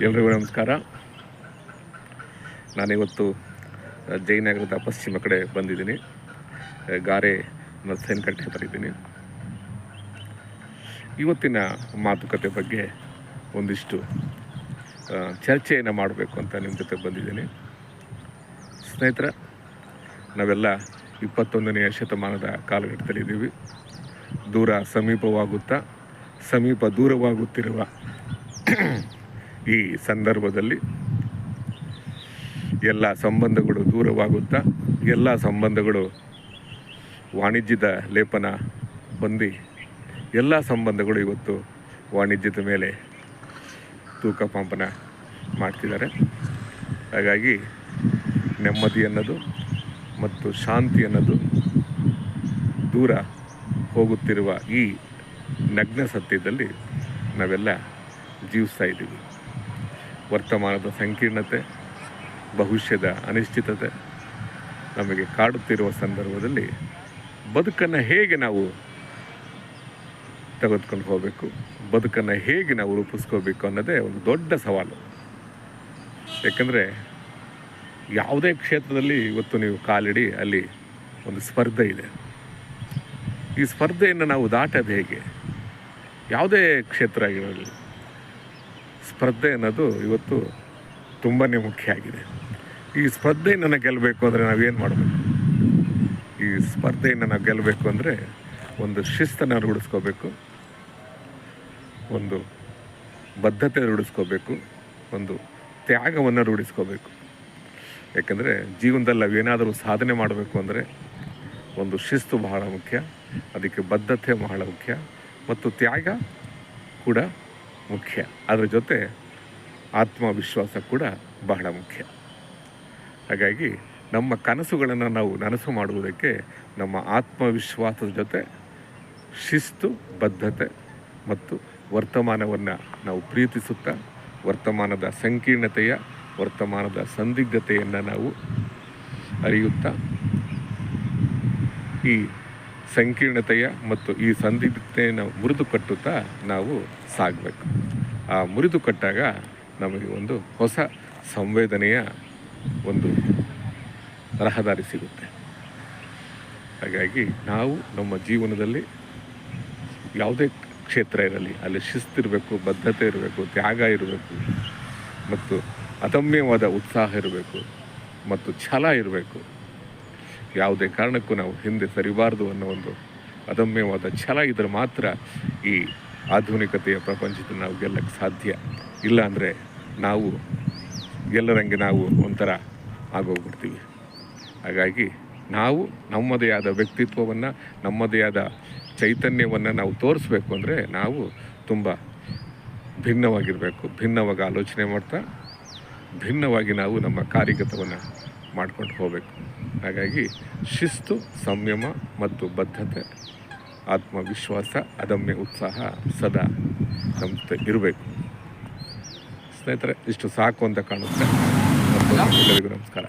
ಎಲ್ರಿಗೂ ನಮಸ್ಕಾರ. ನಾನಿವತ್ತು ಜಯನಗರದ ಪಶ್ಚಿಮ ಕಡೆ ಬಂದಿದ್ದೀನಿ. ಗಾರೆ ನರಸೇನಕಟ್ಟೆ ಹತ್ರ ಇದ್ದೀನಿ. ಇವತ್ತಿನ ಮಾತುಕತೆ ಬಗ್ಗೆ ಒಂದಿಷ್ಟು ಚರ್ಚೆಯನ್ನು ಮಾಡಬೇಕು ಅಂತ ನಿಮ್ಮ ಜೊತೆ ಬಂದಿದ್ದೀನಿ. ಸ್ನೇಹಿತರೆ, ನಾವೆಲ್ಲ 21ನೇ ಶತಮಾನದ ಕಾಲಘಟ್ಟದಲ್ಲಿದ್ದೀವಿ. ದೂರ ಸಮೀಪವಾಗುತ್ತಾ ಸಮೀಪ ದೂರವಾಗುತ್ತಿರುವ ಈ ಸಂದರ್ಭದಲ್ಲಿ ಎಲ್ಲ ಸಂಬಂಧಗಳು ದೂರವಾಗುತ್ತಾ ಎಲ್ಲ ಸಂಬಂಧಗಳು ವಾಣಿಜ್ಯದ ಲೇಪನ ಹೊಂದಿ ಎಲ್ಲ ಸಂಬಂಧಗಳು ಇವತ್ತು ವಾಣಿಜ್ಯದ ಮೇಲೆ ತೂಕ ಪಾಂಪನ ಮಾಡ್ತಿದ್ದಾರೆ. ಹಾಗಾಗಿ ನೆಮ್ಮದಿ ಅನ್ನೋದು ಮತ್ತು ಶಾಂತಿ ಅನ್ನೋದು ದೂರ ಹೋಗುತ್ತಿರುವ ಈ ನಗ್ನ ಸತ್ಯದಲ್ಲಿ ನಾವೆಲ್ಲ ಜೀವಿಸ್ತಾ ಇದ್ದೀವಿ. ವರ್ತಮಾನದ ಸಂಕೀರ್ಣತೆ, ಭವಿಷ್ಯದ ಅನಿಶ್ಚಿತತೆ ನಮಗೆ ಕಾಡುತ್ತಿರುವ ಸಂದರ್ಭದಲ್ಲಿ ಬದುಕನ್ನು ಹೇಗೆ ನಾವು ತೆಗೆದುಕೊಂಡು ಹೋಗಬೇಕು, ಬದುಕನ್ನು ಹೇಗೆ ನಾವು ರೂಪಿಸ್ಕೋಬೇಕು ಅನ್ನೋದೇ ಒಂದು ದೊಡ್ಡ ಸವಾಲು. ಯಾಕಂದರೆ ಯಾವುದೇ ಕ್ಷೇತ್ರದಲ್ಲಿ ಇವತ್ತು ನೀವು ಕಾಲಿಡಿ ಅಲ್ಲಿ ಒಂದು ಸ್ಪರ್ಧೆ ಇದೆ. ಈ ಸ್ಪರ್ಧೆಯನ್ನು ನಾವು ದಾಟೋದು ಹೇಗೆ? ಯಾವುದೇ ಕ್ಷೇತ್ರ ಆಗಿರಲಿ, ಸ್ಪರ್ಧೆ ಅನ್ನೋದು ಇವತ್ತು ತುಂಬಾ ಮುಖ್ಯ ಆಗಿದೆ. ಈ ಸ್ಪರ್ಧೆಯನ್ನು ನಾವು ಗೆಲ್ಲಬೇಕು ಅಂದರೆ ನಾವೇನು ಮಾಡಬೇಕು? ಈ ಸ್ಪರ್ಧೆಯನ್ನು ನಾವು ಗೆಲ್ಲಬೇಕು ಅಂದರೆ ಒಂದು ಶಿಸ್ತನ್ನು ರೂಢಿಸ್ಕೋಬೇಕು, ಒಂದು ಬದ್ಧತೆ ರೂಢಿಸ್ಕೋಬೇಕು, ಒಂದು ತ್ಯಾಗವನ್ನು ರೂಢಿಸ್ಕೋಬೇಕು. ಯಾಕಂದರೆ ಜೀವನದಲ್ಲಿ ನಾವೇನಾದರೂ ಸಾಧನೆ ಮಾಡಬೇಕು ಅಂದರೆ ಒಂದು ಶಿಸ್ತು ಬಹಳ ಮುಖ್ಯ, ಅದಕ್ಕೆ ಬದ್ಧತೆ ಬಹಳ ಮುಖ್ಯ ಮತ್ತು ತ್ಯಾಗ ಕೂಡ ಮುಖ್ಯ. ಅದರ ಜೊತೆ ಆತ್ಮವಿಶ್ವಾಸ ಕೂಡ ಬಹಳ ಮುಖ್ಯ. ಹಾಗಾಗಿ ನಮ್ಮ ಕನಸುಗಳನ್ನು ನಾವು ನನಸು ಮಾಡುವುದಕ್ಕೆ ನಮ್ಮ ಆತ್ಮವಿಶ್ವಾಸದ ಜೊತೆ ಶಿಸ್ತು, ಬದ್ಧತೆ ಮತ್ತು ವರ್ತಮಾನವನ್ನು ನಾವು ಪ್ರೀತಿಸುತ್ತಾ ವರ್ತಮಾನದ ಸಂಕೀರ್ಣತೆಯ, ವರ್ತಮಾನದ ಸಂದಿಗ್ಧತೆಯನ್ನು ನಾವು ಅರಿಯುತ್ತಾ ಈ ಸಂಕೀರ್ಣತೆಯ ಮತ್ತು ಈ ಸಂದಿಗ್ಧತೆಯನ್ನು ಮುರಿದು ಕಟ್ಟುತ್ತಾ ನಾವು ಸಾಗಬೇಕು. ಆ ಮುರಿದು ಕಟ್ಟಾಗ ನಮಗೆ ಒಂದು ಹೊಸ ಸಂವೇದನೆಯ ಒಂದು ರಹದಾರಿ ಸಿಗುತ್ತೆ. ಹಾಗಾಗಿ ನಾವು ನಮ್ಮ ಜೀವನದಲ್ಲಿ ಯಾವುದೇ ಕ್ಷೇತ್ರ ಇರಲಿ ಅಲ್ಲಿ ಶಿಸ್ತಿರಬೇಕು, ಬದ್ಧತೆ ಇರಬೇಕು, ತ್ಯಾಗ ಇರಬೇಕು ಮತ್ತು ಅದಮ್ಯವಾದ ಉತ್ಸಾಹ ಇರಬೇಕು ಮತ್ತು ಛಲ ಇರಬೇಕು. ಯಾವುದೇ ಕಾರಣಕ್ಕೂ ನಾವು ಹಿಂದೆ ಸರಿಬಾರದು ಅನ್ನೋ ಒಂದು ಅದಮ್ಯವಾದ ಛಲ ಇದ್ದರೆ ಮಾತ್ರ ಈ ಆಧುನಿಕತೆಯ ಪ್ರಪಂಚದಲ್ಲಿ ನಾವು ಗೆಲ್ಲಕ್ಕೆ ಸಾಧ್ಯ. ಇಲ್ಲ ಅಂದರೆ ನಾವು ಗೆಲ್ಲರಂಗೆ ನಾವು ಒಂಥರ ಆಗೋಗ್ಬಿಡ್ತೀವಿ. ಹಾಗಾಗಿ ನಾವು ನಮ್ಮದೇ ಆದ ವ್ಯಕ್ತಿತ್ವವನ್ನು, ನಮ್ಮದೇ ಆದ ಚೈತನ್ಯವನ್ನು ನಾವು ತೋರಿಸ್ಬೇಕು ಅಂದರೆ ನಾವು ತುಂಬ ಭಿನ್ನವಾಗಿರಬೇಕು. ಭಿನ್ನವಾಗಿ ಆಲೋಚನೆ ಮಾಡ್ತಾ ಭಿನ್ನವಾಗಿ ನಾವು ನಮ್ಮ ಕಾರ್ಯಗತವನ್ನು ಮಾಡ್ಕೊಂಡು ಹೋಗಬೇಕು. ಹಾಗಾಗಿ ಶಿಸ್ತು, ಸಂಯಮ ಮತ್ತು ಬದ್ಧತೆ, ಆತ್ಮವಿಶ್ವಾಸ, ಅದಮ್ಯ ಉತ್ಸಾಹ ಸದಾ ನಮ್ಮ ಜೊತೆ ಇರಬೇಕು. ಸ್ನೇಹಿತರೆ, ಇಷ್ಟು ಸಾಕು ಅಂತ ಕಾಣುತ್ತೆ. ಎಲ್ಲರಿಗೂ ನಮಸ್ಕಾರ.